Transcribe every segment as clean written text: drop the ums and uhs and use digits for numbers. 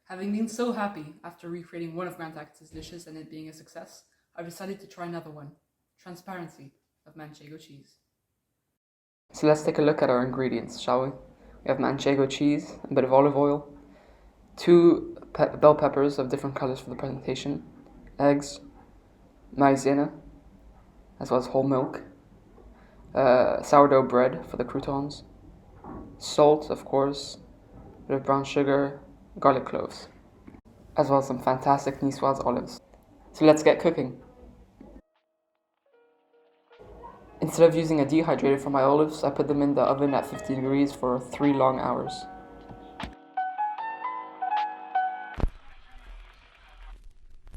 Having been so happy after recreating one of Grant Achatz's dishes and it being a success, I've decided to try another one, transparency of manchego cheese. So let's take a look at our ingredients, shall we? We have manchego cheese, a bit of olive oil, two bell peppers of different colors for the presentation, eggs, maizena, as well as whole milk, sourdough bread for the croutons, salt, of course, a bit of brown sugar, garlic cloves, as well as some fantastic Niçoise olives. So let's get cooking. Instead of using a dehydrator for my olives, I put them in the oven at 50 degrees for 3 long hours.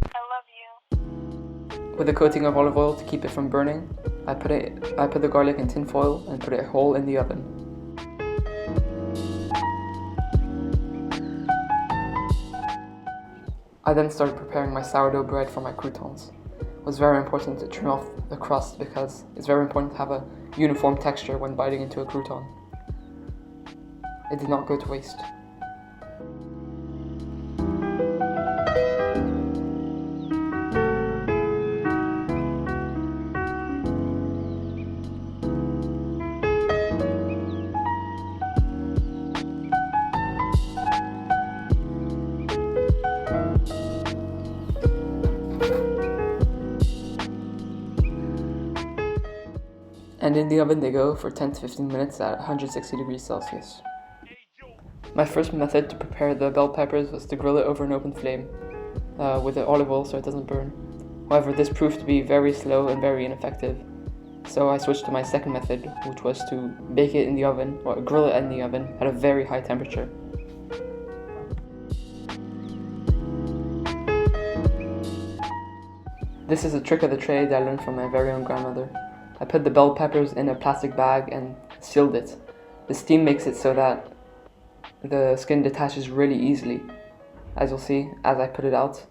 I love you. With a coating of olive oil to keep it from burning, I put the garlic in tin foil and put it whole in the oven. I then started preparing my sourdough bread for my croutons. It was very important to trim off the crust because it's very important to have a uniform texture when biting into a crouton. It did not go to waste. And in the oven they go for 10 to 15 minutes at 160 degrees Celsius. My first method to prepare the bell peppers was to grill it over an open flame with the olive oil so it doesn't burn. However, this proved to be very slow and very ineffective, so I switched to my second method, which was to bake it in the oven, or grill it in the oven at a very high temperature. This is a trick of the trade I learned from my very own grandmother. I put the bell peppers in a plastic bag and sealed it. The steam makes it so that the skin detaches really easily. As you'll see, as I put it out,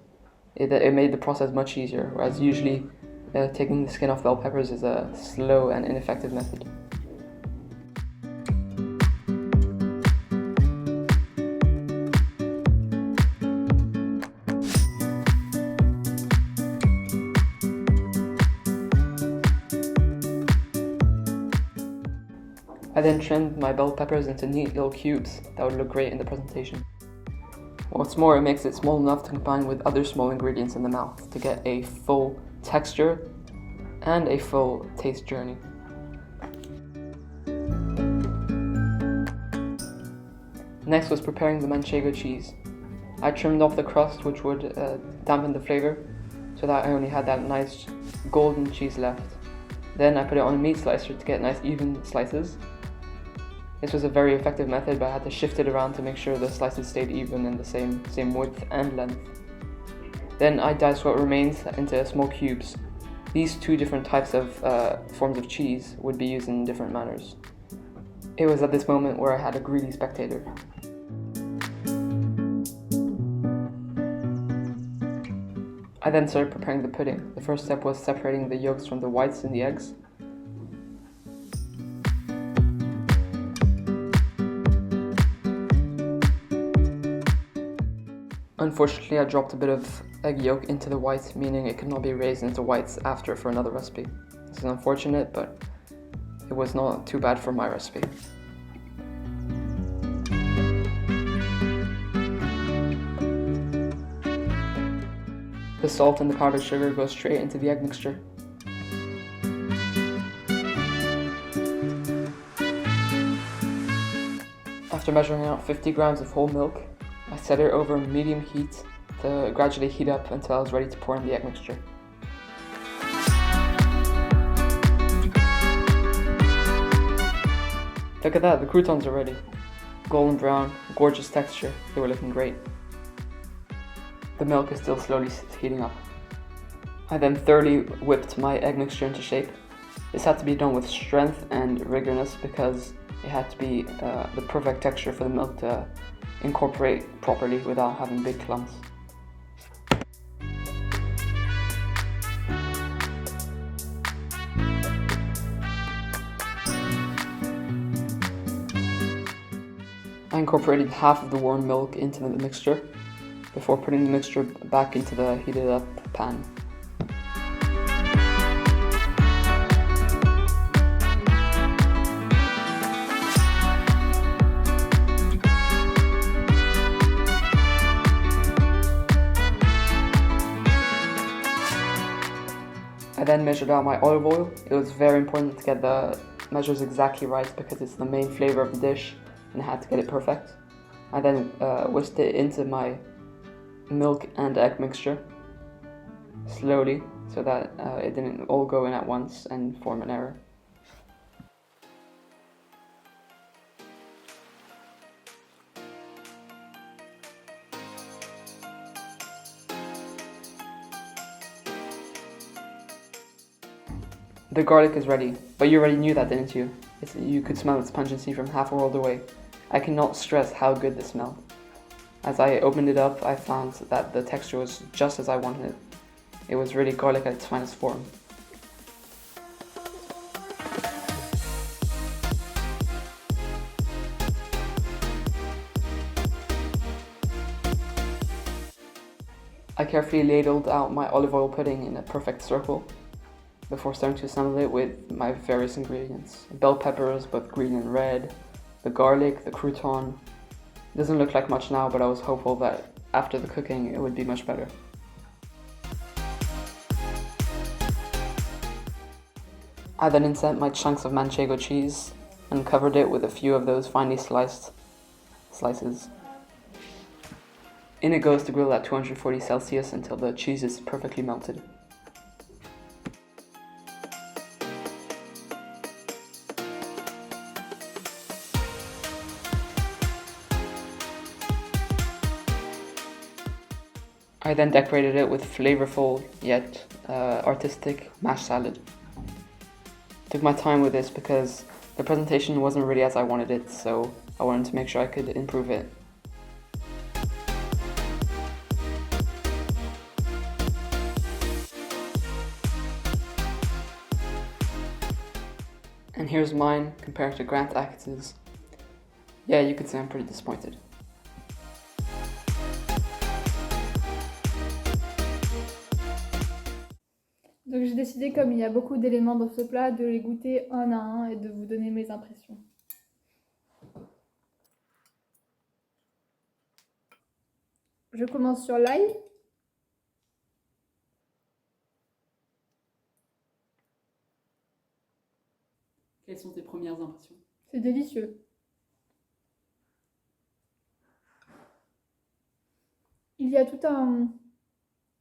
it made the process much easier, whereas usually taking the skin off bell peppers is a slow and ineffective method. I then trimmed my bell peppers into neat little cubes that would look great in the presentation. What's more, it makes it small enough to combine with other small ingredients in the mouth to get a full texture and a full taste journey. Next was preparing the manchego cheese. I trimmed off the crust, which would dampen the flavor, so that I only had that nice golden cheese left. Then I put it on a meat slicer to get nice even slices. This was a very effective method, but I had to shift it around to make sure the slices stayed even in the same width and length. Then I diced what remains into small cubes. These two different types of forms of cheese would be used in different manners. It was at this moment where I had a greedy spectator. I then started preparing the pudding. The first step was separating the yolks from the whites in the eggs. Unfortunately, I dropped a bit of egg yolk into the white, meaning it could not be raised into whites after for another recipe. This is unfortunate, but it was not too bad for my recipe. The salt and the powdered sugar go straight into the egg mixture. After measuring out 50 grams of whole milk, I set it over medium heat to gradually heat up until I was ready to pour in the egg mixture. Look at that, the croutons are ready. Golden brown, gorgeous texture, they were looking great. The milk is still slowly heating up. I then thoroughly whipped my egg mixture into shape. This had to be done with strength and rigorousness because it had to be the perfect texture for the milk to incorporate properly without having big clumps. I incorporated half of the warm milk into the mixture before putting the mixture back into the heated up pan. I then measured out my olive oil. It was very important to get the measures exactly right because it's the main flavor of the dish and I had to get it perfect. I then whisked it into my milk and egg mixture slowly so that it didn't all go in at once and form an error. The garlic is ready, but you already knew that, didn't you? You could smell its pungency from half a world away. I cannot stress how good this smelled. As I opened it up, I found that the texture was just as I wanted it. It was really garlic at its finest form. I carefully ladled out my olive oil pudding in a perfect circle before starting to assemble it with my various ingredients. Bell peppers, both green and red, the garlic, the crouton. It doesn't look like much now, but I was hopeful that after the cooking it would be much better. I then inset my chunks of manchego cheese and covered it with a few of those finely sliced slices. In it goes to grill at 240 Celsius until the cheese is perfectly melted. I then decorated it with flavorful yet artistic mashed salad. Took my time with this because the presentation wasn't really as I wanted it, so I wanted to make sure I could improve it. And here's mine compared to Grant Achatz's. Yeah, you could say I'm pretty disappointed. Donc j'ai décidé, comme il y a beaucoup d'éléments dans ce plat, de les goûter un à un et de vous donner mes impressions. Je commence sur l'ail. Quelles sont tes premières impressions? C'est délicieux. Il y a tout un...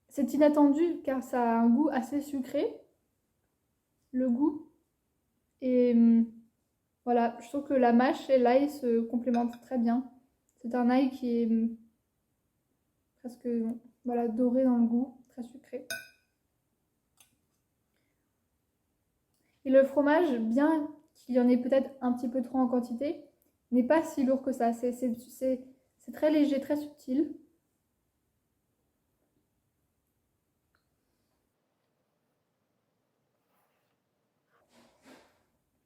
C'est inattendu car ça a un goût assez sucré, le goût. Et voilà, je trouve que la mâche et l'ail se complémentent très bien. C'est un ail qui est presque voilà, doré dans le goût, très sucré. Et le fromage, bien qu'il y en ait peut-être un petit peu trop en quantité, n'est pas si lourd que ça. C'est très léger, très subtil.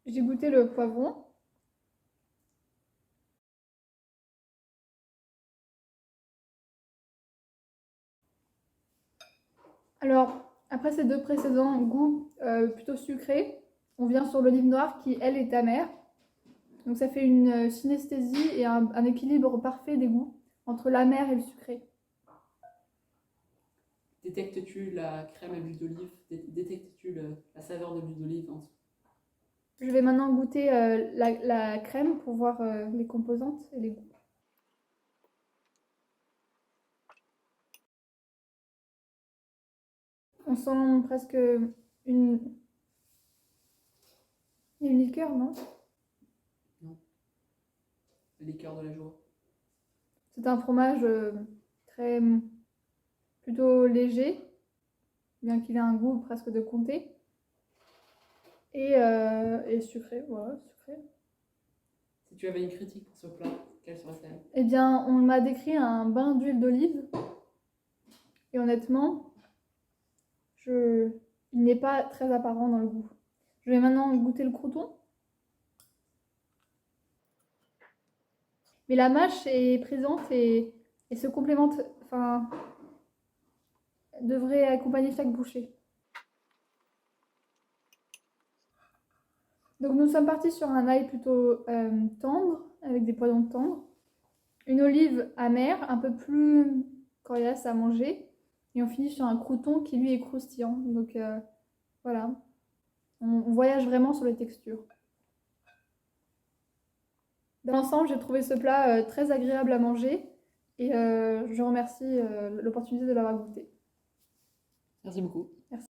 J'ai goûté le poivron. Alors, après ces deux précédents goûts plutôt sucrés, on vient sur l'olive noire qui, elle, est amère. Donc ça fait une synesthésie et un équilibre parfait des goûts entre l'amer et le sucré. Détectes-tu la crème à l'huile d'olive? Détectes-tu la saveur de l'huile d'olive? Je vais maintenant goûter la crème pour voir les composantes et les goûts. On sent presque une liqueur, non? Non. La liqueur de la joie. C'est un fromage plutôt léger, bien qu'il ait un goût presque de comté. Et sucré, voilà, sucré. Si tu avais une critique pour ce plat, quelle serait-elle? Eh bien, on m'a décrit un bain d'huile d'olive. Et honnêtement, il n'est pas très apparent dans le goût. Je vais maintenant goûter le crouton. Mais la mâche est présente et se complémente enfin, devrait accompagner chaque bouchée. Donc nous sommes partis sur un ail plutôt tendre, avec des poivrons tendres, une olive amère, un peu plus coriace à manger, et on finit sur un crouton qui lui est croustillant. Donc voilà, on voyage vraiment sur les textures. Dans l'ensemble, j'ai trouvé ce plat très agréable à manger et je remercie l'opportunité de l'avoir goûté. Merci beaucoup. Merci.